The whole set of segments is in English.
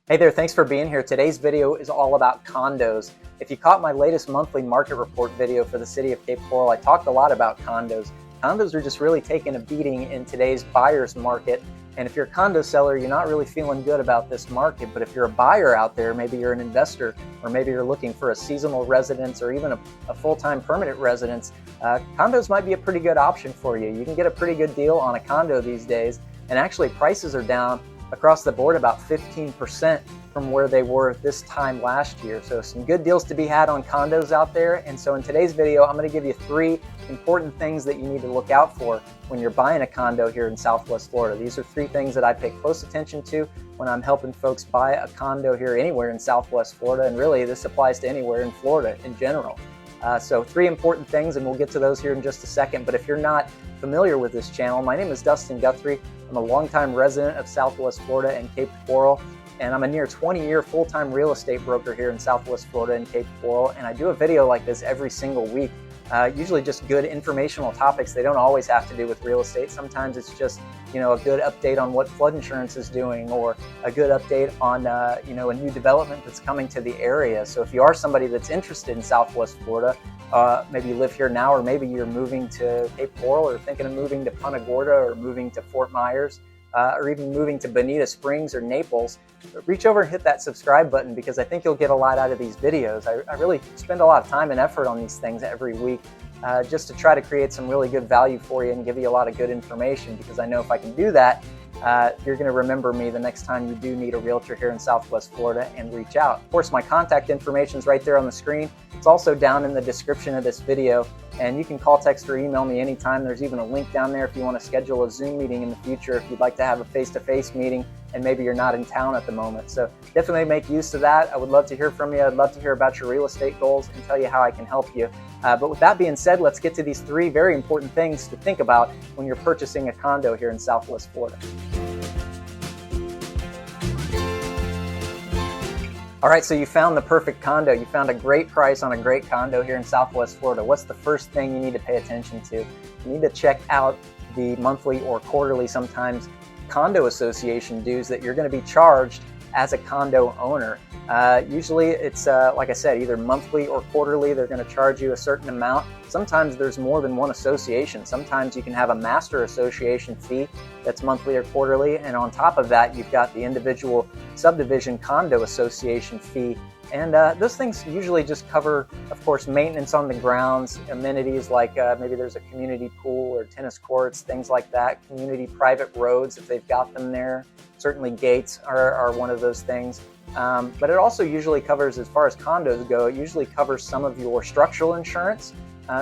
Hey there, thanks for being here. Today's video is all about condos. If you caught my latest monthly market report video for the city of Cape Coral, I talked a lot about condos. Condos are just really taking a beating in today's buyer's market. And if you're a condo seller, you're not really feeling good about this market. But if you're a buyer out there, maybe you're an investor, or maybe you're looking for a seasonal residence or even a full-time permanent residence, condos might be a pretty good option for you. You can get a pretty good deal on a condo these days. And actually prices are down across the board about 15% from where they were this time last year. So some good deals to be had on condos out there. And so in today's video, I'm going to give you 3 important things that you need to look out for when you're buying a condo here in Southwest Florida. These are 3 things that I pay close attention to when I'm helping folks buy a condo here anywhere in Southwest Florida. And really this applies to anywhere in Florida in general. So 3 important things, and we'll get to those here in just a second. But if you're not familiar with this channel, my name is Dustin Guthrie. I'm a longtime resident of Southwest Florida and Cape Coral, and I'm a near 20-year full-time real estate broker here in Southwest Florida and Cape Coral. And I do a video like this every single week, usually just good informational topics. They don't always have to do with real estate. Sometimes it's just, a good update on what flood insurance is doing, or a good update on, a new development that's coming to the area. So if you are somebody that's interested in Southwest Florida, maybe you live here now, or maybe you're moving to Cape Coral, or thinking of moving to Punta Gorda, or moving to Fort Myers, or even moving to Bonita Springs or Naples, reach over and hit that subscribe button, because I think you'll get a lot out of these videos. I really spend a lot of time and effort on these things every week, just to try to create some really good value for you and give you a lot of good information, because I know if I can do that, you're going to remember me the next time you do need a realtor here in Southwest Florida and reach out. Of course, my contact information is right there on the screen. It's also down in the description of this video, and you can call, text, or email me anytime. There's even a link down there if you want to schedule a Zoom meeting in the future, if you'd like to have a face-to-face meeting and maybe you're not in town at the moment. So definitely make use of that. I would love to hear from you. I'd love to hear about your real estate goals and tell you how I can help you. But with that being said, let's get to these 3 very important things to think about when you're purchasing a condo here in Southwest Florida. All right, so you found the perfect condo. You found a great price on a great condo here in Southwest Florida. What's the first thing you need to pay attention to? You need to check out the monthly or quarterly, sometimes, condo association dues that you're going to be charged as a condo owner. Usually it's, like I said, either monthly or quarterly. They're going to charge you a certain amount. Sometimes there's more than one association. Sometimes you can have a master association fee that's monthly or quarterly, and on top of that you've got the individual subdivision condo association fee. And those things usually just cover, of course, maintenance on the grounds, amenities like maybe there's a community pool or tennis courts, things like that, community private roads if they've got them there. Certainly gates are one of those things. But it also usually covers, as far as condos go, it usually covers some of your structural insurance.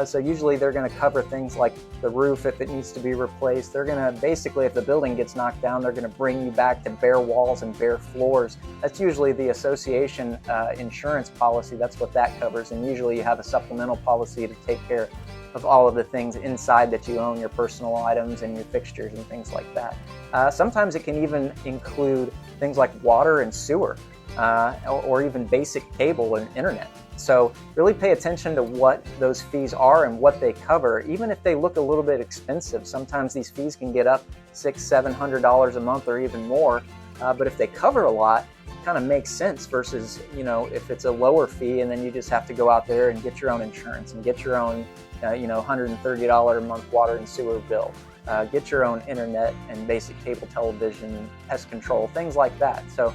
So usually they're going to cover things like the roof if it needs to be replaced. They're going to basically, if the building gets knocked down, they're going to bring you back to bare walls and bare floors. That's usually the association insurance policy. That's what that covers. And usually you have a supplemental policy to take care of all of the things inside that you own, your personal items and your fixtures and things like that. Sometimes it can even include things like water and sewer, or even basic cable and internet. So really pay attention to what those fees are and what they cover. Even if they look a little bit expensive, sometimes these fees can get up $600–700 a month or even more. But if they cover a lot, it kind of makes sense versus, if it's a lower fee and then you just have to go out there and get your own insurance and get your own, $130 a month water and sewer bill. Get your own internet and basic cable television, pest control, things like that. So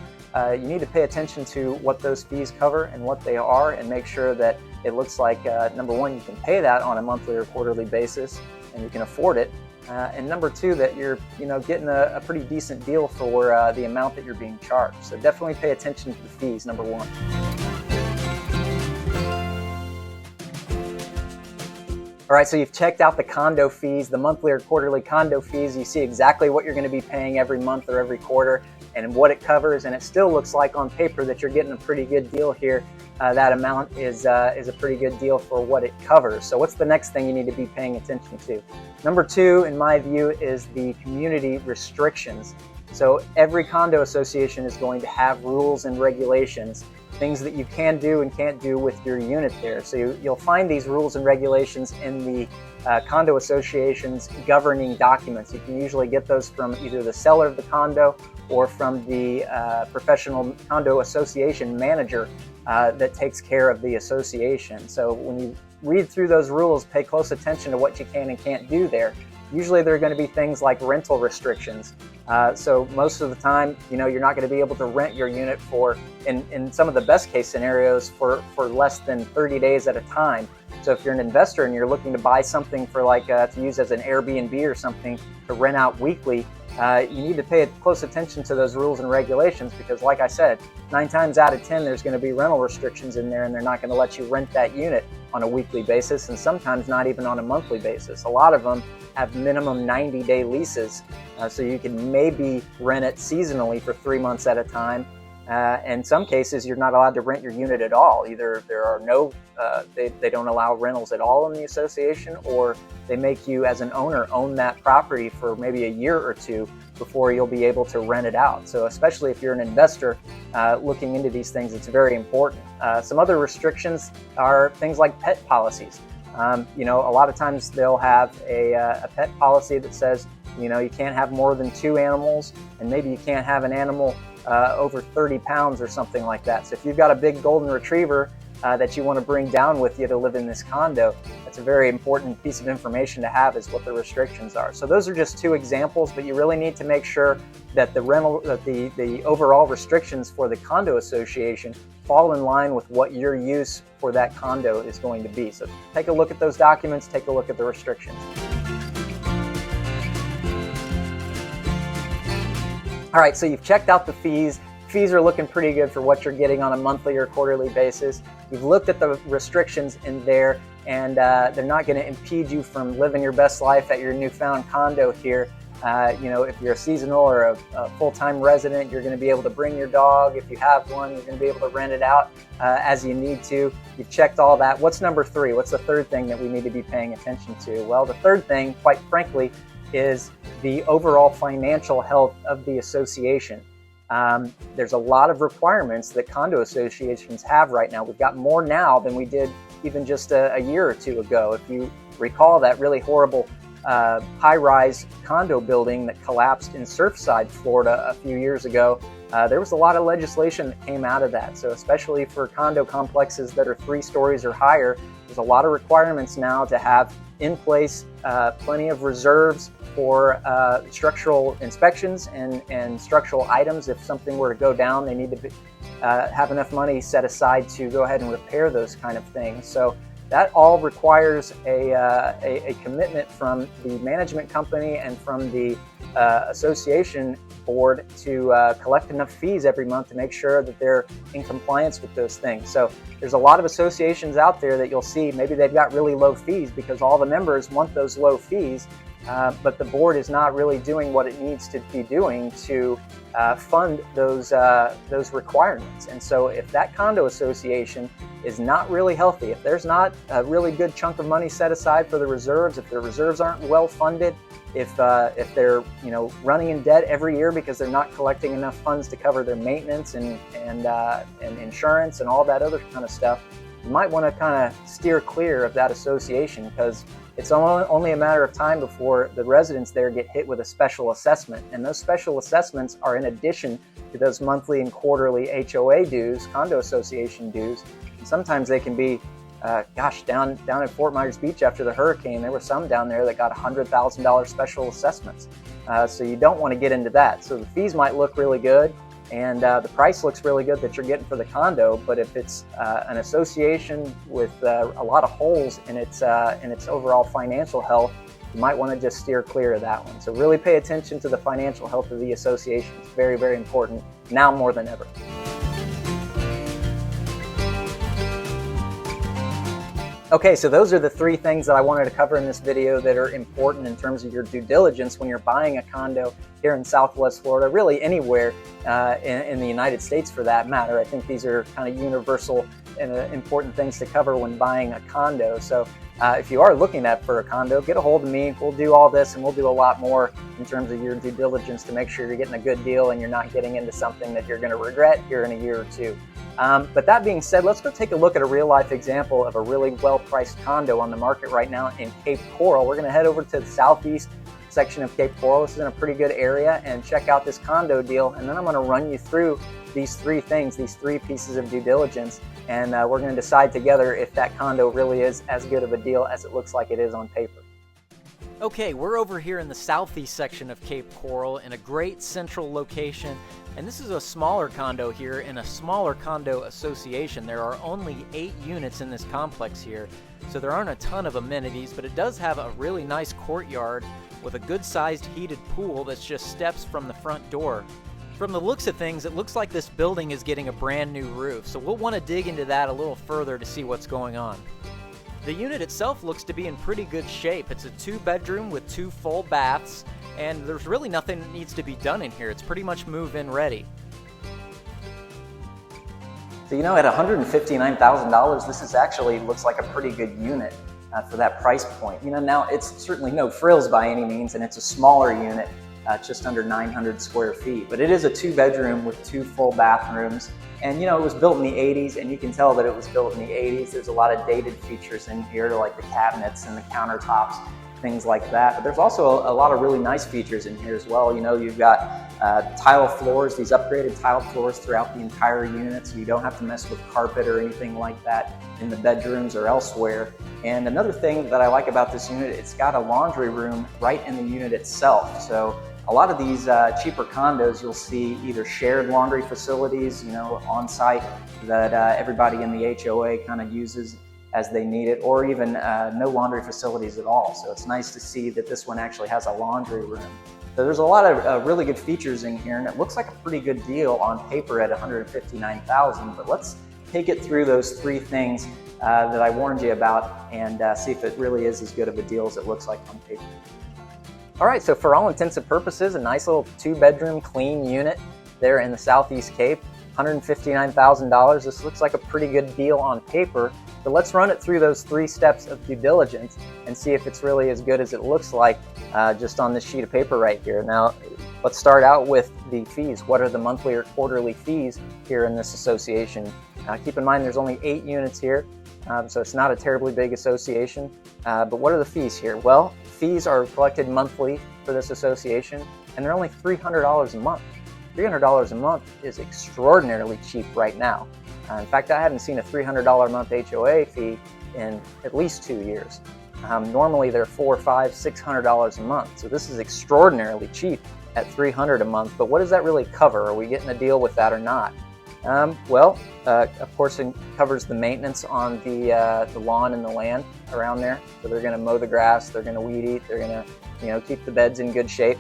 you need to pay attention to what those fees cover and what they are, and make sure that it looks like, number 1, you can pay that on a monthly or quarterly basis and you can afford it. And number 2, that you're getting a pretty decent deal for the amount that you're being charged. So definitely pay attention to the fees, number 1. All right, so you've checked out the condo fees, the monthly or quarterly condo fees. You see exactly what you're going to be paying every month or every quarter and what it covers, and it still looks like on paper that you're getting a pretty good deal here. That amount is a pretty good deal for what it covers. So what's the next thing you need to be paying attention to? Number 2, in my view, is the community restrictions. So every condo association is going to have rules and regulations, things that you can do and can't do with your unit there. So you'll find these rules and regulations in the condo associations governing documents. You can usually get those from either the seller of the condo or from the professional condo association manager that takes care of the association. So when you read through those rules, pay close attention to what you can and can't do there. Usually there are going to be things like rental restrictions. So most of the time, you're not going to be able to rent your unit for, in some of the best case scenarios, for less than 30 days at a time. So if you're an investor and you're looking to buy something for to use as an Airbnb or something to rent out weekly, you need to pay close attention to those rules and regulations, because like I said, 9 times out of 10 there's going to be rental restrictions in there, and they're not going to let you rent that unit on a weekly basis, and sometimes not even on a monthly basis. A lot of them have minimum 90-day leases, so you can maybe rent it seasonally for 3 months at a time. In some cases, you're not allowed to rent your unit at all. Either there are no, they don't allow rentals at all in the association, or they make you as an owner own that property for maybe a year or two before you'll be able to rent it out. So especially if you're an investor looking into these things, it's very important. Some other restrictions are things like pet policies. A lot of times they'll have a pet policy that says, you can't have more than 2 animals, and maybe you can't have an animal over 30 pounds or something like that. So if you've got a big golden retriever that you want to bring down with you to live in this condo, that's a very important piece of information to have, is what the restrictions are. So those are just 2 examples, but you really need to make sure that the overall restrictions for the condo association fall in line with what your use for that condo is going to be. So take a look at those documents, take a look at the restrictions. All right, so you've checked out the fees. Fees are looking pretty good for what you're getting on a monthly or quarterly basis. You've looked at the restrictions in there, and they're not going to impede you from living your best life at your newfound condo here. If you're a seasonal or a full-time resident, you're going to be able to bring your dog. If you have one, you're going to be able to rent it out as you need to. You've checked all that. What's number 3? What's the third thing that we need to be paying attention to? Well, the third thing, quite frankly, is the overall financial health of the association. There's a lot of requirements that condo associations have right now. We've got more now than we did even just a year or 2 ago. If you recall that really horrible high-rise condo building that collapsed in Surfside, Florida a few years ago, there was a lot of legislation that came out of that. So especially for condo complexes that are 3 stories or higher, there's a lot of requirements now to have in place plenty of reserves for structural inspections and structural items. If something were to go down, they need to have enough money set aside to go ahead and repair those kind of things. So that all requires a commitment from the management company and from the association board to collect enough fees every month to make sure that they're in compliance with those things. So there's a lot of associations out there that you'll see, maybe they've got really low fees because all the members want those low fees, but the board is not really doing what it needs to be doing to fund those requirements. And so if that condo association is not really healthy, if there's not a really good chunk of money set aside for the reserves, if the reserves aren't well funded, if they're running in debt every year because they're not collecting enough funds to cover their maintenance and insurance and all that other kind of stuff, you might want to kind of steer clear of that association, because it's only a matter of time before the residents there get hit with a special assessment. And those special assessments are in addition to those monthly and quarterly HOA dues, condo association dues. And sometimes they can be, down at Fort Myers Beach after the hurricane, there were some down there that got $100,000 special assessments. So you don't want to get into that. So the fees might look really good, and the price looks really good that you're getting for the condo, but if it's an association with a lot of holes in its overall financial health, you might want to just steer clear of that one. So really pay attention to the financial health of the association. It's very, very important now more than ever. Okay, so those are the 3 things that I wanted to cover in this video that are important in terms of your due diligence when you're buying a condo here in Southwest Florida, really anywhere in the United States for that matter. I think these are kind of universal and important things to cover when buying a condo. So if you are looking for a condo, get a hold of me. We'll do all this, and we'll do a lot more in terms of your due diligence to make sure you're getting a good deal and you're not getting into something that you're going to regret here in a year or 2. But that being said, let's go take a look at a real-life example of a really well-priced condo on the market right now in Cape Coral. We're going to head over to the southeast section of Cape Coral. This is in a pretty good area, and check out this condo deal. And then I'm going to run you through these three things, these three pieces of due diligence, and we're going to decide together if that condo really is as good of a deal as it looks like it is on paper. Okay, we're over here in the southeast section of Cape Coral in a great central location, and this is a smaller condo here in a smaller condo association. There are only 8 units in this complex here, so there aren't a ton of amenities, but it does have a really nice courtyard with a good-sized heated pool that's just steps from the front door. From the looks of things, it looks like this building is getting a brand new roof, so we'll want to dig into that a little further to see what's going on. The unit itself looks to be in pretty good shape. It's a 2-bedroom with 2 full baths, and there's really nothing that needs to be done in here. It's pretty much move-in ready. So at $159,000, this is actually looks like a pretty good unit for that price point. Now it's certainly no frills by any means, and it's a smaller unit, just under 900 square feet. But it is a 2-bedroom with 2 full bathrooms. And it was built in the 80s, and you can tell that it was built in the 80s. There's a lot of dated features in here, like the cabinets and the countertops, things like that. But there's also a lot of really nice features in here as well. You've got tile floors, these upgraded tile floors throughout the entire unit, so you don't have to mess with carpet or anything like that in the bedrooms or elsewhere. And another thing that I like about this unit, it's got a laundry room right in the unit itself. So a lot of these cheaper condos, you'll see either shared laundry facilities, on site that everybody in the HOA kind of uses as they need it, or even no laundry facilities at all. So it's nice to see that this one actually has a laundry room. So there's a lot of really good features in here, and it looks like a pretty good deal on paper at $159,000. But let's take it through those 3 things that I warned you about and see if it really is as good of a deal as it looks like on paper. All right, so for all intents and purposes, a nice little 2-bedroom clean unit there in the Southeast Cape, $159,000. This looks like a pretty good deal on paper, but let's run it through those 3 steps of due diligence and see if it's really as good as it looks like just on this sheet of paper right here. Now, let's start out with the fees. What are the monthly or quarterly fees here in this association? Keep in mind there's only 8 units here, so it's not a terribly big association. But what are the fees here? Well, fees are collected monthly for this association, and they're only $300 a month. $300 a month is extraordinarily cheap right now. In fact, I haven't seen a $300 a month HOA fee in at least 2 years. Normally they're $400, $500, $600 a month, so this is extraordinarily cheap at $300 a month. But what does that really cover? Are we getting a deal with that or not? Of course, it covers the maintenance on the lawn and the land around there. So they're going to mow the grass, they're going to weed eat, they're going to keep the beds in good shape.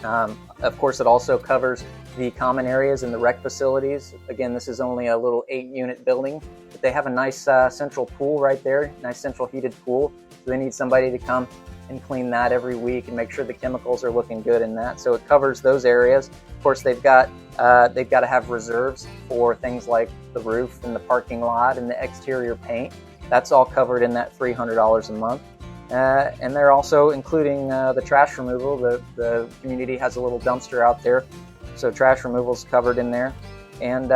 Of course, it also covers the common areas and the rec facilities. Again, this is only a little 8-unit building, but they have a nice central pool right there, nice central heated pool. So they need somebody to come and clean that every week and make sure the chemicals are looking good in that. So it covers those areas. Of course, they've got to have reserves for things like the roof and the parking lot and the exterior paint. That's all covered in that $300 a month. And they're also including the trash removal. The community has a little dumpster out there, so trash removal is covered in there. And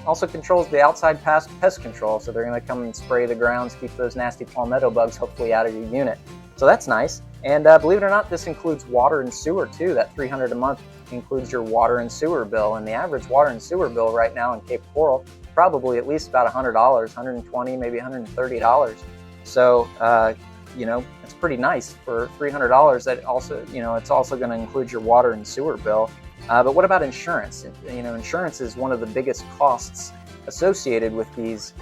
also controls the outside pest control, so they're going to come and spray the grounds, keep those nasty palmetto bugs hopefully out of your unit. So that's nice. And believe it or not, this includes water and sewer too. That $300 a month includes your water and sewer bill. And the average water and sewer bill right now in Cape Coral, probably at least about $100, $120, maybe $130. So, it's pretty nice for $300. That also, it's also going to include your water and sewer bill. But what about insurance? Insurance is one of the biggest costs associated with these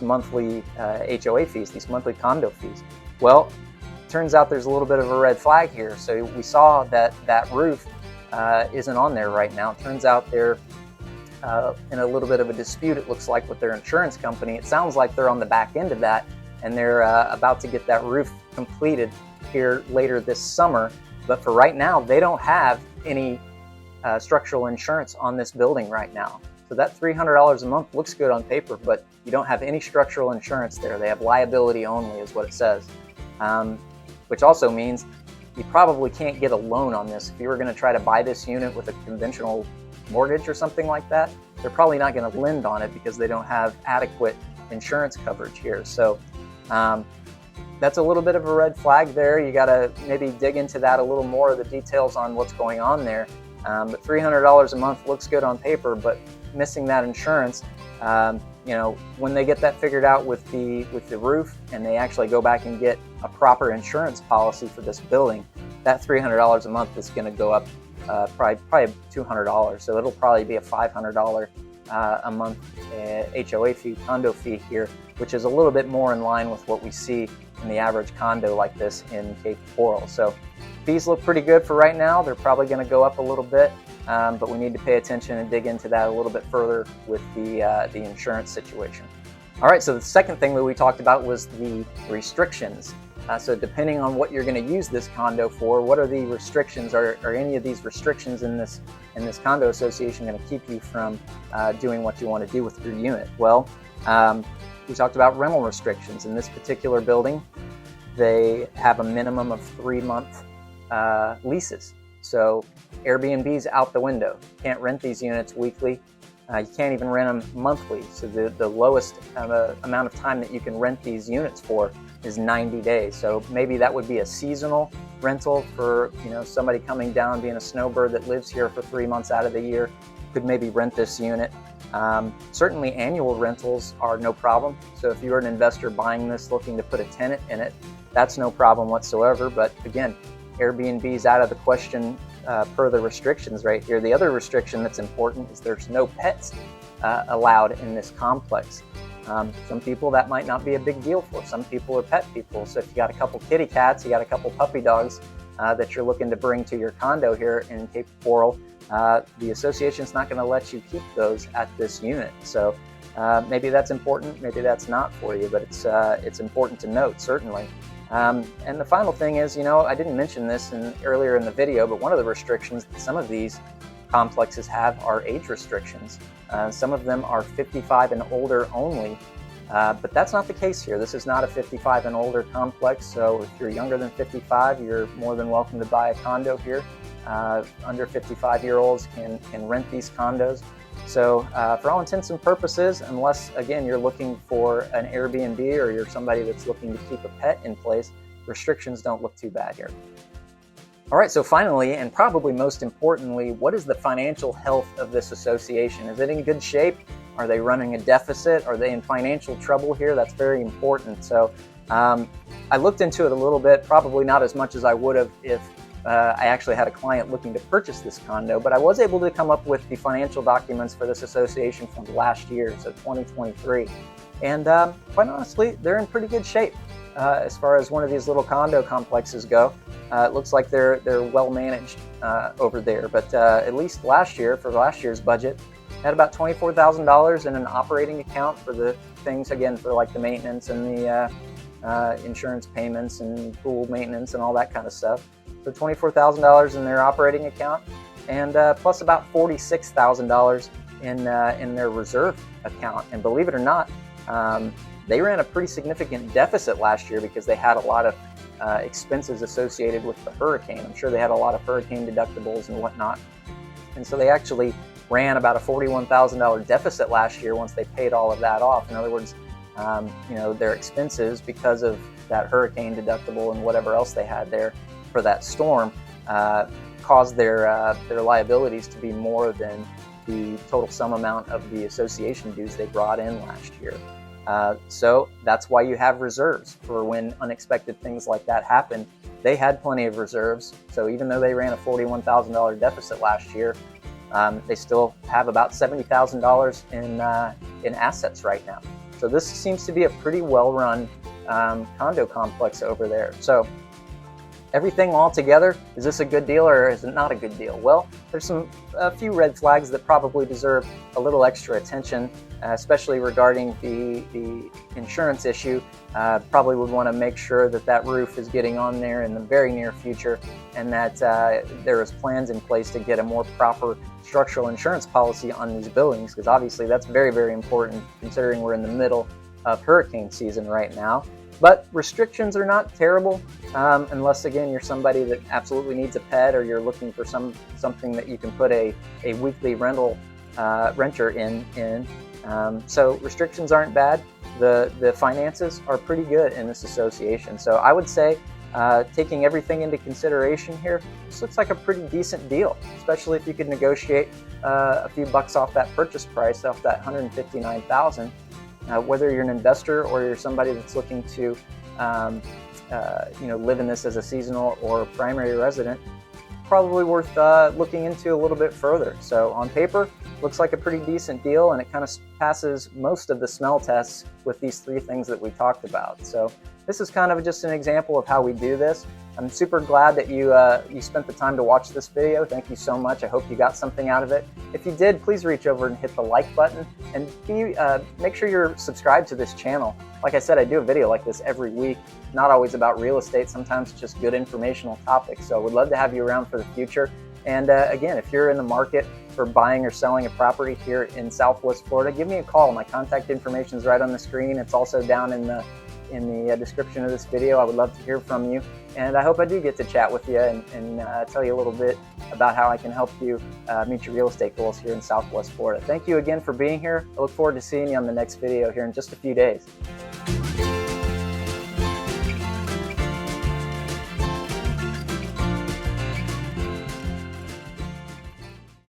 monthly HOA fees, these monthly condo fees. Well, turns out there's a little bit of a red flag here. So we saw that roof isn't on there right now. It turns out they're in a little bit of a dispute, it looks like, with their insurance company. It sounds like they're on the back end of that, and they're about to get that roof completed here later this summer. But for right now, they don't have any structural insurance on this building right now. So that $300 a month looks good on paper, but you don't have any structural insurance there. They have liability only is what it says, which also means you probably can't get a loan on this. If you were going to try to buy this unit with a conventional mortgage or something like that, they're probably not going to lend on it because they don't have adequate insurance coverage here. So that's a little bit of a red flag there. You got to maybe dig into that a little more, the details on what's going on there. But $300 a month looks good on paper, but missing that insurance, when they get that figured out with the roof and they actually go back and get a proper insurance policy for this building, that $300 a month is going to go up probably $200. So it'll probably be a $500 a month HOA fee, condo fee here, which is a little bit more in line with what we see in the average condo like this in Cape Coral. So fees look pretty good for right now. They're probably going to go up a little bit, but we need to pay attention and dig into that a little bit further with the insurance situation. All right, so the second thing that we talked about was the restrictions. So depending on what you're going to use this condo for, what are the restrictions? Are any of these restrictions in this condo association going to keep you from doing what you want to do with your unit? Well, we talked about rental restrictions. In this particular building, they have a minimum of 3-month leases. So Airbnb's out the window. You can't rent these units weekly. You can't even rent them monthly. So the lowest amount of time that you can rent these units for is 90 days. So maybe that would be a seasonal rental for somebody coming down, being a snowbird that lives here for 3 months out of the year, could maybe rent this unit. Certainly annual rentals are no problem. So if you're an investor buying this looking to put a tenant in it, that's no problem whatsoever. But again, Airbnb is out of the question per the restrictions right here. The other restriction that's important is there's no pets allowed in this complex. Some people that might not be a big deal for. Some people are pet people. So if you got a couple kitty cats, you got a couple puppy dogs that you're looking to bring to your condo here in Cape Coral, the association's not going to let you keep those at this unit. So maybe that's important, maybe that's not for you, but it's important to note, certainly. And the final thing is, I didn't mention this earlier in the video, but one of the restrictions that some of these complexes have are age restrictions. Some of them are 55 and older only, but that's not the case here. This is not a 55 and older complex, so if you're younger than 55, you're more than welcome to buy a condo here. Under 55-year-olds can rent these condos. So for all intents and purposes, unless, again, you're looking for an Airbnb or you're somebody that's looking to keep a pet in place, restrictions don't look too bad here. All right, so finally, and probably most importantly, what is the financial health of this association? Is it in good shape? Are they running a deficit? Are they in financial trouble here? That's very important. So I looked into it a little bit, probably not as much as I would have if I actually had a client looking to purchase this condo, but I was able to come up with the financial documents for this association from last year, so 2023. And quite honestly, they're in pretty good shape as far as one of these little condo complexes go. It looks like they're well managed over there, but at least last year, for last year's budget, had about $24,000 in an operating account for the things, again, for like the maintenance and the insurance payments and pool maintenance and all that kind of stuff. So $24,000 in their operating account, and plus about $46,000 in their reserve account. And believe it or not, they ran a pretty significant deficit last year because they had a lot of expenses associated with the hurricane. I'm sure they had a lot of hurricane deductibles and whatnot. And so they actually ran about a $41,000 deficit last year once they paid all of that off. In other words, their expenses because of that hurricane deductible and whatever else they had there for that storm caused their liabilities to be more than the total sum amount of the association dues they brought in last year. So that's why you have reserves for when unexpected things like that happen. They had plenty of reserves, so even though they ran a $41,000 deficit last year, they still have about $70,000 in assets right now. So this seems to be a pretty well-run condo complex over there. So everything all together, is this a good deal or is it not a good deal? Well, there's a few red flags that probably deserve a little extra attention, especially regarding the insurance issue. Probably would want to make sure that roof is getting on there in the very near future, and that there is plans in place to get a more proper structural insurance policy on these buildings, because obviously that's very, very important considering we're in the middle of hurricane season right now. But restrictions are not terrible, unless again you're somebody that absolutely needs a pet, or you're looking for something that you can put a weekly renter in. So restrictions aren't bad. The finances are pretty good in this association. So I would say, taking everything into consideration here, this looks like a pretty decent deal, especially if you could negotiate a few bucks off that purchase price, off that $159,000. Whether you're an investor or you're somebody that's looking to live in this as a seasonal or primary resident, probably worth looking into a little bit further. So on paper, looks like a pretty decent deal, and it kind of passes most of the smell tests with these three things that we talked about. So this is kind of just an example of how we do this. I'm super glad that you spent the time to watch this video. Thank you so much. I hope you got something out of it. If you did, please reach over and hit the like button, and make sure you're subscribed to this channel. Like I said, I do a video like this every week, not always about real estate. Sometimes it's just good informational topics. So I would love to have you around for the future. And again, if you're in the market for buying or selling a property here in Southwest Florida, give me a call. My contact information is right on the screen. It's also down in the description of this video. I would love to hear from you, and I hope I do get to chat with you and tell you a little bit about how I can help you meet your real estate goals here in Southwest Florida. Thank you again for being here. I look forward to seeing you on the next video here in just a few days.